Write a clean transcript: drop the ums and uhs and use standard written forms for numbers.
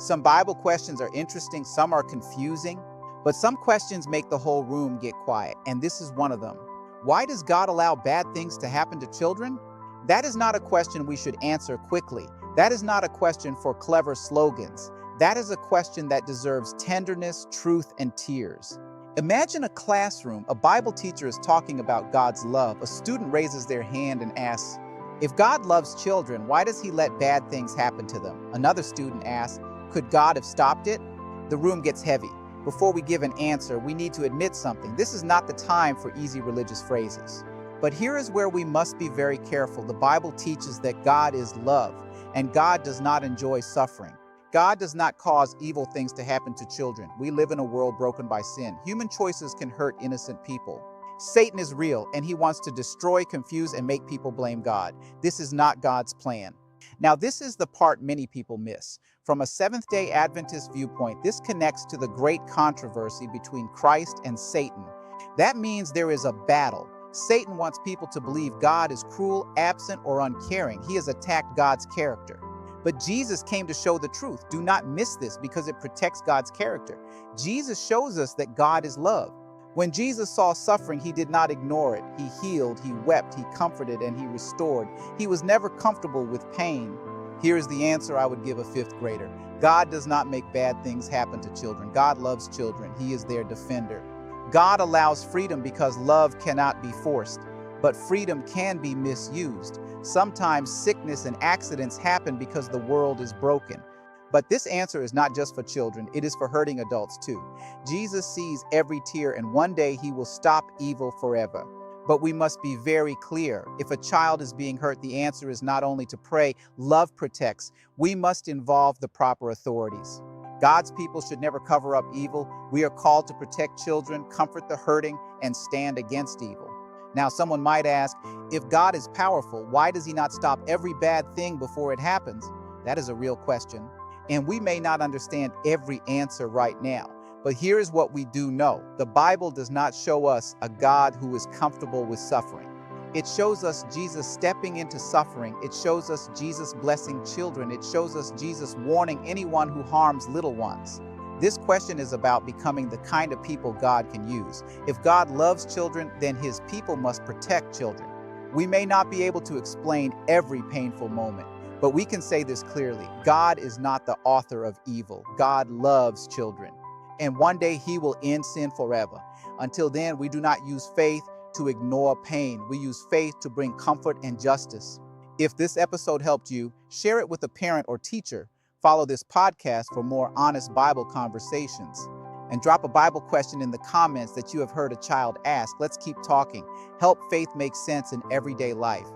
Some Bible questions are interesting, some are confusing, but some questions make the whole room get quiet, and this is one of them. Why does God allow bad things to happen to children? That is not a question we should answer quickly. That is not a question for clever slogans. That is a question that deserves tenderness, truth, and tears. Imagine a classroom. A Bible teacher is talking about God's love. A student raises their hand and asks, if God loves children, why does he let bad things happen to them? Another student asks, could God have stopped it? The room gets heavy. Before we give an answer, we need to admit something. This is not the time for easy religious phrases. But here is where we must be very careful. The Bible teaches that God is love, and God does not enjoy suffering. God does not cause evil things to happen to children. We live in a world broken by sin. Human choices can hurt innocent people. Satan is real, and he wants to destroy, confuse, and make people blame God. This is not God's plan. Now, this is the part many people miss. From a Seventh-day Adventist viewpoint, this connects to the great controversy between Christ and Satan. That means there is a battle. Satan wants people to believe God is cruel, absent, or uncaring. He has attacked God's character. But Jesus came to show the truth. Do not miss this because it protects God's character. Jesus shows us that God is love. When Jesus saw suffering, he did not ignore it. He healed, he wept, he comforted, and he restored. He was never comfortable with pain. Here is the answer I would give a fifth grader. God does not make bad things happen to children. God loves children. He is their defender. God allows freedom because love cannot be forced, but freedom can be misused. Sometimes sickness and accidents happen because the world is broken. But this answer is not just for children, it is for hurting adults too. Jesus sees every tear, and one day he will stop evil forever. But we must be very clear. If a child is being hurt, the answer is not only to pray, love protects. We must involve the proper authorities. God's people should never cover up evil. We are called to protect children, comfort the hurting, and stand against evil. Now, someone might ask, if God is powerful, why does he not stop every bad thing before it happens? That is a real question. And we may not understand every answer right now, but here is what we do know. The Bible does not show us a God who is comfortable with suffering. It shows us Jesus stepping into suffering. It shows us Jesus blessing children. It shows us Jesus warning anyone who harms little ones. This question is about becoming the kind of people God can use. If God loves children, then his people must protect children. We may not be able to explain every painful moment, but we can say this clearly. God is not the author of evil. God loves children. And one day he will end sin forever. Until then, we do not use faith to ignore pain. We use faith to bring comfort and justice. If this episode helped you, share it with a parent or teacher. Follow this podcast for more honest Bible conversations. And drop a Bible question in the comments that you have heard a child ask. Let's keep talking. Help faith make sense in everyday life.